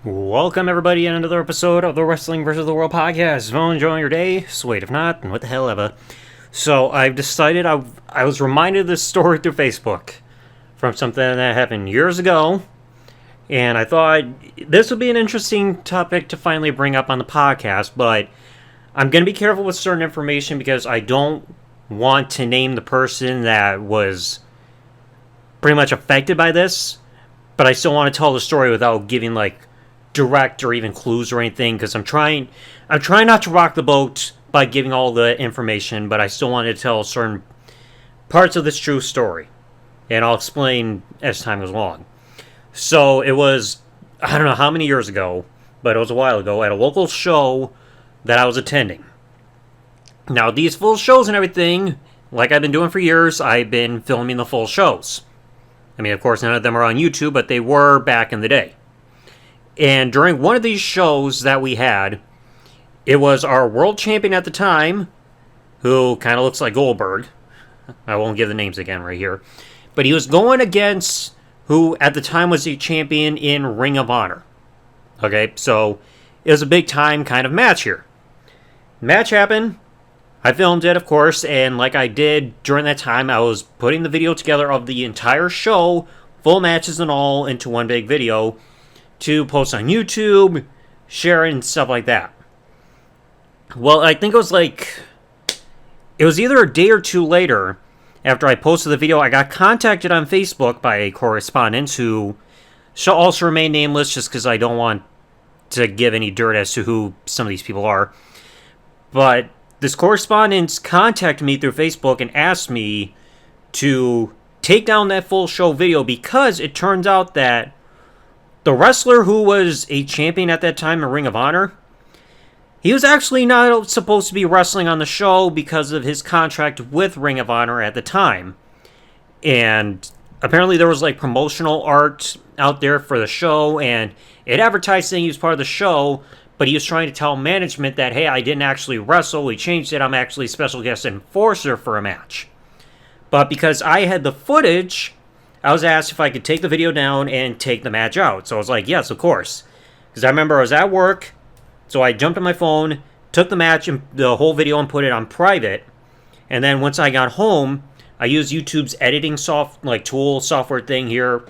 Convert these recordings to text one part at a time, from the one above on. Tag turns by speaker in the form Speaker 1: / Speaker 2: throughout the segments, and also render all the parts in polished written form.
Speaker 1: Welcome everybody in another episode of the Wrestling vs. the World podcast. If you're enjoying your day, sweet. If not, what the hell ever. So I've decided I was reminded of this story through Facebook from something that happened years ago, and I thought this would be an interesting topic to finally bring up on the podcast, but I'm going to be careful with certain information because I don't want to name the person that was pretty much affected by this, but I still want to tell the story without giving direct or even clues or anything, because I'm trying not to rock the boat by giving all the information, but I still want to tell certain parts of this true story, and I'll explain as time goes along. So it was, I don't know how many years ago, but it was a while ago, at a local show that I was attending. Now, these full shows and everything, like I've been doing for years, I've been filming the full shows. I mean, of course, none of them are on YouTube, but they were back in the day. And during one of these shows that we had, it was our world champion at the time, who kind of looks like Goldberg. I won't give the names again right here. But he was going against who at the time was a champion in Ring of Honor. Okay, so it was a big time kind of match here. Match happened. I filmed it, of course, and like I did during that time, I was putting the video together of the entire show, full matches and all, into one big video to post on YouTube, share and stuff like that. Well, I think it was either a day or two later after I posted the video, I got contacted on Facebook by a correspondent who shall also remain nameless just because I don't want to give any dirt as to who some of these people are. But this correspondent contacted me through Facebook and asked me to take down that full show video because it turns out that the wrestler who was a champion at that time in Ring of Honor, he was actually not supposed to be wrestling on the show because of his contract with Ring of Honor at the time. And apparently there was promotional art out there for the show, and it advertised saying he was part of the show, but he was trying to tell management that, hey, I didn't actually wrestle, we changed it, I'm actually a special guest enforcer for a match. But because I had the footage, I was asked if I could take the video down and take the match out. So I was like, yes, of course. Because I remember I was at work, so I jumped on my phone, took the match, and the whole video, and put it on private. And then once I got home, I used YouTube's editing tool software thing here,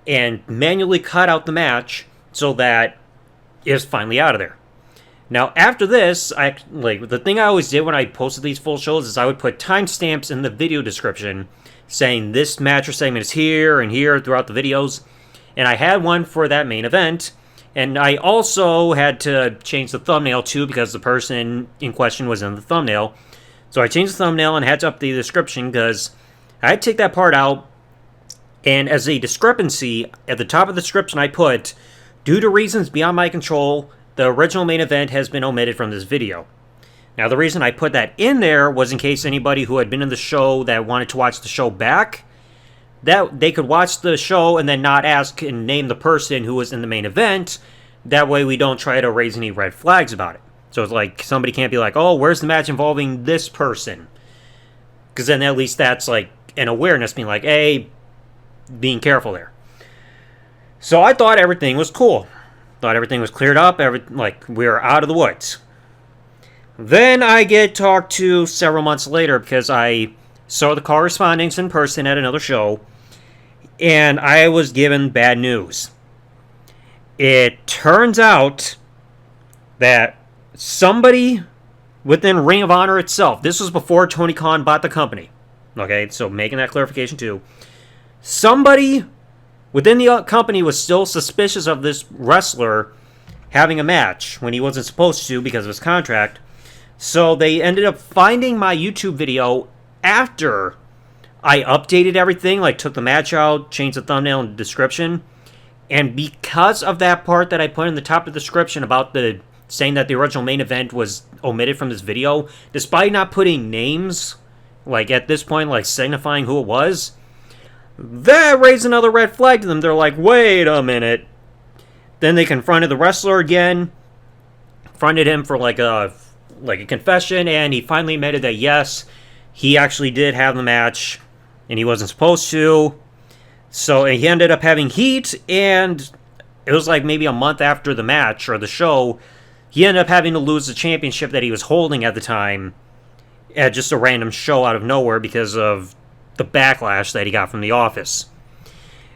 Speaker 1: and manually cut out the match so that it was finally out of there. Now, after this, the thing I always did when I posted these full shows is I would put timestamps in the video description saying this match or segment is here and here throughout the videos. And I had one for that main event. And I also had to change the thumbnail too because the person in question was in the thumbnail. So I changed the thumbnail and had to update the description because I had to take that part out. And as a discrepancy, at the top of the description I put, due to reasons beyond my control, the original main event has been omitted from this video. Now, the reason I put that in there was in case anybody who had been in the show that wanted to watch the show back, that they could watch the show and then not ask and name the person who was in the main event. That way we don't try to raise any red flags about it. So it's somebody can't be like, oh, where's the match involving this person? Because then at least that's an awareness being like, hey, being careful there. So I thought everything was cool. Thought everything was cleared up. We were out of the woods. Then I get talked to several months later because I saw the correspondence in person at another show, and I was given bad news. It turns out that somebody within Ring of Honor itself, this was before Tony Khan bought the company, okay, so making that clarification too, somebody within the company was still suspicious of this wrestler having a match when he wasn't supposed to because of his contract. So they ended up finding my YouTube video after I updated everything, took the match out, changed the thumbnail and description. And because of that part that I put in the top of the description about saying that the original main event was omitted from this video, despite not putting names, at this point, signifying who it was, that raised another red flag to them. They're like, wait a minute. Then they confronted the wrestler again, confronted him for a confession, and he finally admitted that yes, he actually did have the match and he wasn't supposed to. So he ended up having heat, and it was like maybe a month after the match or the show, he ended up having to lose the championship that he was holding at the time at just a random show out of nowhere because of the backlash that he got from the office.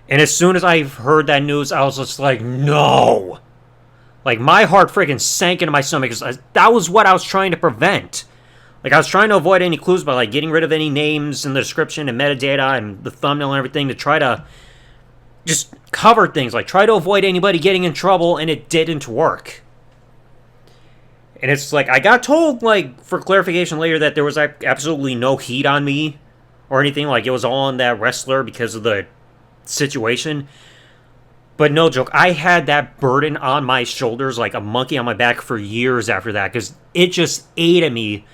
Speaker 1: And as soon as I heard that news, I was just like, no! Like, my heart freaking sank into my stomach because that was what I was trying to prevent. Like, I was trying to avoid any clues by, like, getting rid of any names in the description and metadata and the thumbnail and everything to try to just cover things. Like, try to avoid anybody getting in trouble, and it didn't work. And it's like, I got told, like, for clarification later that there was absolutely no heat on me or anything. Like, it was all on that wrestler because of the situation. But no joke, I had that burden on my shoulders like a monkey on my back for years after that because it just ate at me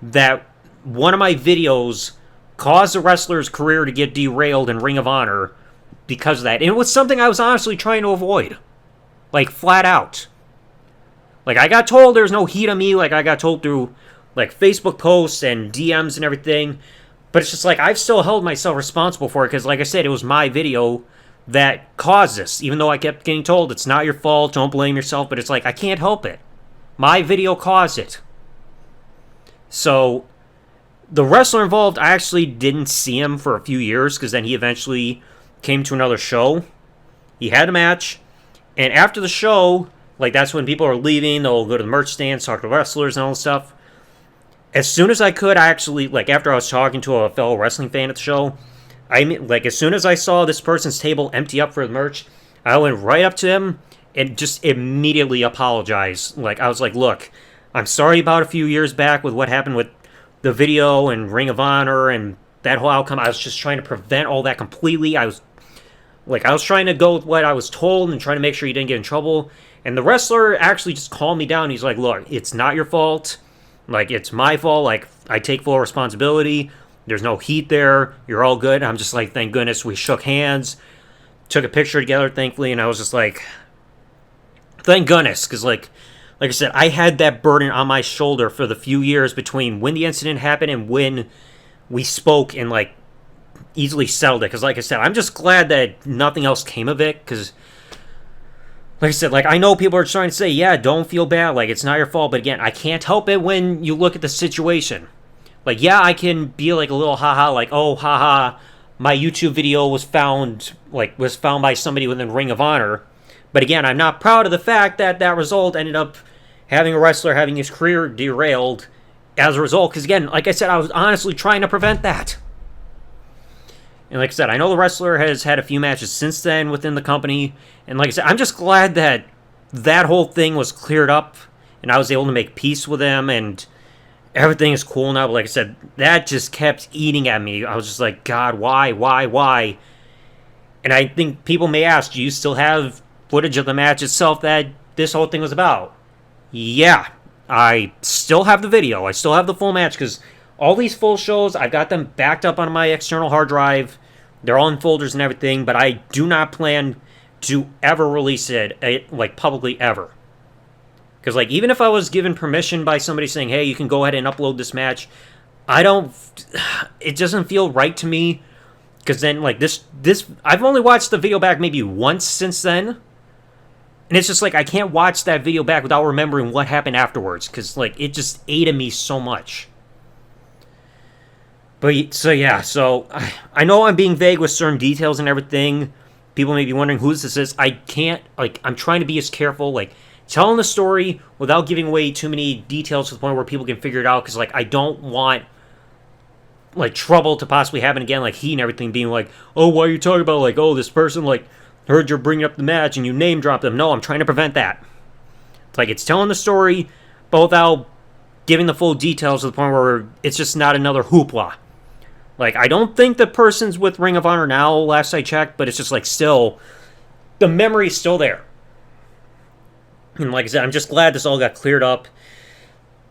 Speaker 1: that one of my videos caused a wrestler's career to get derailed in Ring of Honor because of that. And it was something I was honestly trying to avoid. Like, flat out. Like, I got told there's no heat on me, like I got told through, like, Facebook posts and DMs and everything. But it's just like, I've still held myself responsible for it because, like I said, it was my video that caused this. Even though I kept getting told, it's not your fault, don't blame yourself. But it's like, I can't help it. My video caused it. So, the wrestler involved, I actually didn't see him for a few years because then he eventually came to another show. He had a match. And after the show, like, that's when people are leaving. They'll go to the merch stands, talk to wrestlers and all this stuff. As soon as I could, I actually, like, after I was talking to a fellow wrestling fan at the show, as soon as I saw this person's table empty up for the merch, I went right up to him and just immediately apologized. Like, I was like, look, I'm sorry about a few years back with what happened with the video and Ring of Honor and that whole outcome. I was just trying to prevent all that completely. I was trying to go with what I was told and trying to make sure he didn't get in trouble. And the wrestler actually just calmed me down. He's like, look, it's not your fault. Like, it's my fault. Like, I take full responsibility. There's no heat there. You're all good. I'm just like, thank goodness. We shook hands, took a picture together, thankfully. And I was just like, thank goodness. Because, like I said, I had that burden on my shoulder for the few years between when the incident happened and when we spoke and, like, easily settled it. Because, like I said, I'm just glad that nothing else came of it. Because, like I said, like, I know people are trying to say, yeah, don't feel bad. Like, it's not your fault. But again, I can't help it when you look at the situation. Like, yeah, I can be like a little haha, like, oh, haha, my YouTube video was found by somebody within Ring of Honor. But again, I'm not proud of the fact that that result ended up having a wrestler having his career derailed as a result. Because again, like I said, I was honestly trying to prevent that. And like I said, I know the wrestler has had a few matches since then within the company. And like I said, I'm just glad that that whole thing was cleared up and I was able to make peace with him and everything is cool now. But like I said, that just kept eating at me. I was just like, God, why? And I think people may ask, do you still have footage of the match itself that this whole thing was about? Yeah, I still have the video. I still have the full match because all these full shows, I've got them backed up on my external hard drive. They're all in folders and everything, but I do not plan to ever release it, like, publicly ever. Because, like, even if I was given permission by somebody saying, hey, you can go ahead and upload this match, it doesn't feel right to me. Because then, like, this, I've only watched the video back maybe once since then. And it's just like, I can't watch that video back without remembering what happened afterwards. Because, like, it just ate at me so much. But, so yeah, so I know I'm being vague with certain details and everything. People may be wondering who this is. I can't, like, I'm trying to be as careful, like, telling the story without giving away too many details to the point where people can figure it out. Because, like, I don't want, like, trouble to possibly happen again, like he and everything being like, oh, why are you talking about, like, oh, this person, like, heard you're bringing up the match and you name drop them. No, I'm trying to prevent that. It's like, it's telling the story, but without giving the full details to the point where it's just not another hoopla. Like, I don't think the person's with Ring of Honor now, last I checked, but it's just, like, still, the memory's still there. And like I said, I'm just glad this all got cleared up.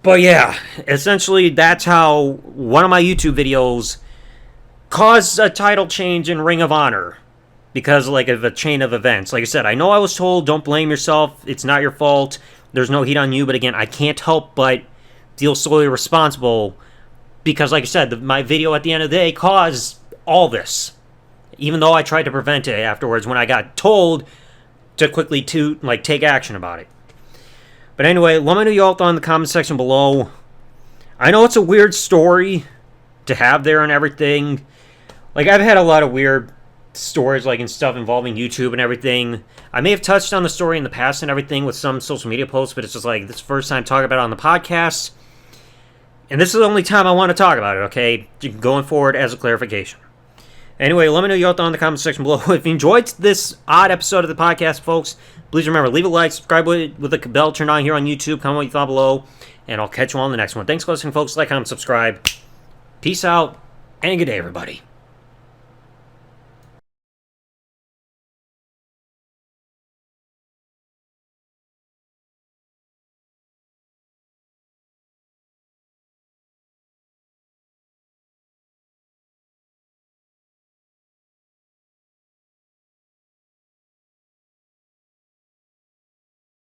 Speaker 1: But yeah, essentially, that's how one of my YouTube videos caused a title change in Ring of Honor. Because, like, of a chain of events. Like I said, I know I was told, don't blame yourself, it's not your fault, there's no heat on you, but again, I can't help but feel solely responsible. Because, like I said, my video at the end of the day caused all this. Even though I tried to prevent it afterwards when I got told to quickly take action about it. But anyway, let me know y'all thought in the comment section below. I know it's a weird story to have there and everything. Like, I've had a lot of weird stories, like, and stuff involving YouTube and everything. I may have touched on the story in the past and everything with some social media posts, but it's just like, this is the first time talking about it on the podcast. And this is the only time I want to talk about it, okay? Going forward as a clarification. Anyway, let me know y'all thought in the comment section below. If you enjoyed this odd episode of the podcast, folks, please remember, leave a like, subscribe with the bell turned on here on YouTube, comment what you thought below, and I'll catch you on the next one. Thanks for listening, folks. Like, comment, subscribe. Peace out, and good day, everybody.